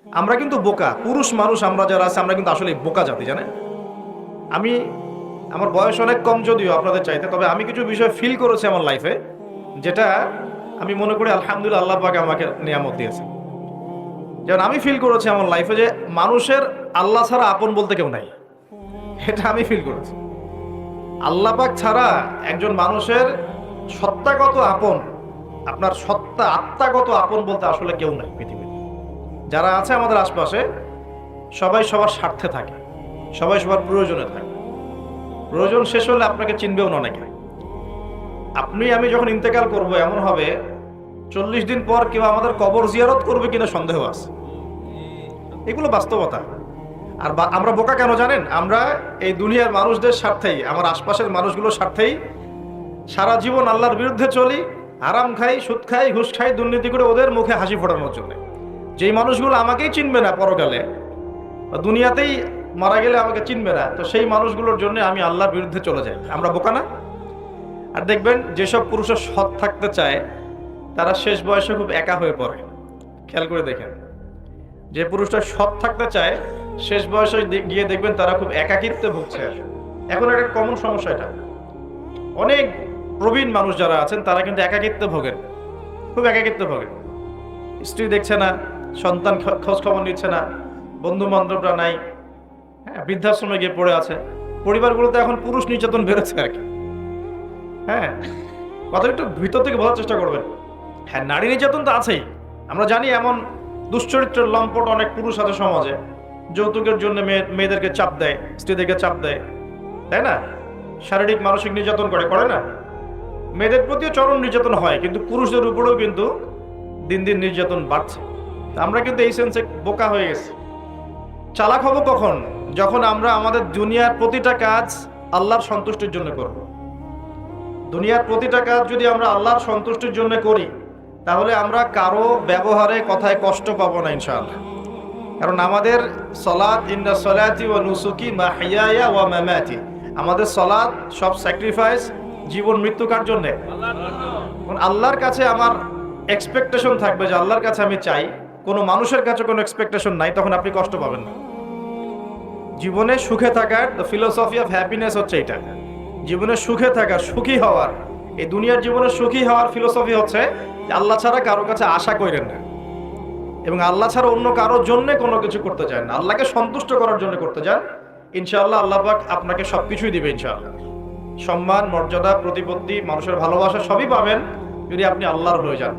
আমরা কিন্তু বোকা, পুরুষ মানুষ আমরা যারা আছে আমরা কিন্তু আসলে বোকা জাতি, জানেন। আমি, আমার বয়স অনেক কম যদিও আপনাদের চাইতে, তবে আমি কিছু বিষয় ফিল করেছি আমার লাইফে, যেটা আমি মনে করি আলহামদুলিল্লাহ আল্লাহ পাক আমাকে নিয়ামত দিয়েছে। যেমন আমি ফিল করেছি আমার লাইফে যে মানুষের আল্লাহ ছাড়া আপন বলতে কেউ নাই, এটা আমি ফিল করেছি। আল্লাহ পাক ছাড়া একজন মানুষের সত্তাগত আপন, আপনার সত্তা আত্মাগত আপন বলতে আসলে কেউ নাই পৃথিবীতে। যারা আছে আমাদের আশপাশে সবাই সবার স্বার্থে থাকে, সবাই সবার প্রয়োজনে থাকে। প্রয়োজন শেষ হলে আপনাকে চিনবেও না অনেকে। আপনি আমি যখন ইন্তেকাল করব এমন হবে 40 দিন পর কেউ আমাদের কবর জিয়ারত করবে কিনা সন্দেহ আছে। এগুলো বাস্তবতা। আর আমরা বোকা কেন জানেন? আমরা এই দুনিয়ার মানুষদের স্বার্থেই, আমার আশপাশের মানুষগুলোর স্বার্থেই সারা জীবন আল্লাহর বিরুদ্ধে চলি, হারাম খাই, সুদ খাই, ঘুষ খাই, দুর্নীতি করে ওদের মুখে হাসি ফোটানোর জন্য। যেই মানুষগুলো আমাকেই চিনবে না পরকালে, দুনিয়াতেই মারা গেলে আমাকে চিনবে না, তো সেই মানুষগুলোর জন্য আমি আল্লাহর বিরুদ্ধে চলে যাই। আমরা বোকা না? আর দেখবেন যেসব পুরুষের সৎ থাকতে চায় তারা শেষ বয়সে খুব একা হয়ে পড়ে। খেয়াল করে দেখেন, যে পুরুষটা সৎ থাকতে চায় শেষ বয়সে গিয়ে দেখবেন তারা খুব একাকিত্বে ভুগছে। এখন একটা কমন সমস্যা এটা। অনেক প্রবীণ মানুষ যারা আছেন তারা কিন্তু একাকিত্বে ভোগেন, খুব একাকিত্বে ভোগেন। স্ত্রী দেখছে না, সন্তান খোঁজ খবর নিচ্ছে না, বন্ধু বান্ধবরা নাই, হ্যাঁ, বৃদ্ধাশ্রমে গিয়ে পড়ে আছে। পরিবারগুলোতে এখন পুরুষ নির্যাতন বেড়েছে আর কি। হ্যাঁ, কথা একটু ভিতর থেকে বোঝার চেষ্টা করবেন। হ্যাঁ, নারী নির্যাতন তো আছেই, আমরা জানি। এমন দুশ্চরিত্রের লম্পট অনেক পুরুষ আছে সমাজে, যৌতুকের জন্য মেয়েদেরকে চাপ দেয়, স্ত্রীদেরকে চাপ দেয়, তাই না? শারীরিক মানসিক নির্যাতন করে না? মেয়েদের প্রতিও চরম নির্যাতন হয়, কিন্তু পুরুষদের উপরেও কিন্তু দিন দিন নির্যাতন বাড়ছে। আমরা কিন্তু এই সেন্সে বোকা হয়ে গেছি। চালাক হব কখন? যখন আমরা আমাদের দুনিয়ার প্রতিটা কাজ আল্লাহর সন্তুষ্টির জন্য করব। দুনিয়ার প্রতিটা কাজ যদি আমরা আল্লাহর সন্তুষ্টির জন্য করি, তাহলে আমরা কারো ব্যবহারে কথায় কষ্ট পাবো না ইনশাআল্লাহ। কারণ আমাদের সলাত, ইন্না সলাতি ওয়া নুসুকি মাহইয়ায়া ওয়া মামাতি, আমাদের সলাত সব স্যাক্রিফাইস, জীবন মৃত্যু কার জন্য? আল্লাহর কাছে আমার এক্সপেকটেশন থাকবে, যে আল্লাহর কাছে আমি চাই, কোনো মানুষের কাছে কোনো এক্সপেকটেশন নাই, তখন আপনি কষ্ট পাবেন না। জীবনে সুখে থাকার দ্য ফিলোসফি অফ হ্যাপিনেস হচ্ছে এটা। জীবনে সুখে থাকার, সুখী হওয়ার, এই দুনিয়ার জীবনে সুখী হওয়ার ফিলোসফি হচ্ছে যে আল্লাহ ছাড়া কারো কাছে আশা করেন না, এবং আল্লাহ ছাড়া অন্য কারোর জন্য কোনো কিছু করতে চান না, আল্লাহকে সন্তুষ্ট করার জন্য করতে চান। ইনশাআল্লাহ আল্লাহ পাক আপনাকে সবকিছুই দিবে ইনশাআল্লাহ। সম্মান, মর্যাদা, প্রতিপত্তি, মানুষের ভালোবাসা সবই পাবেন যদি আপনি আল্লাহর হয়ে যান।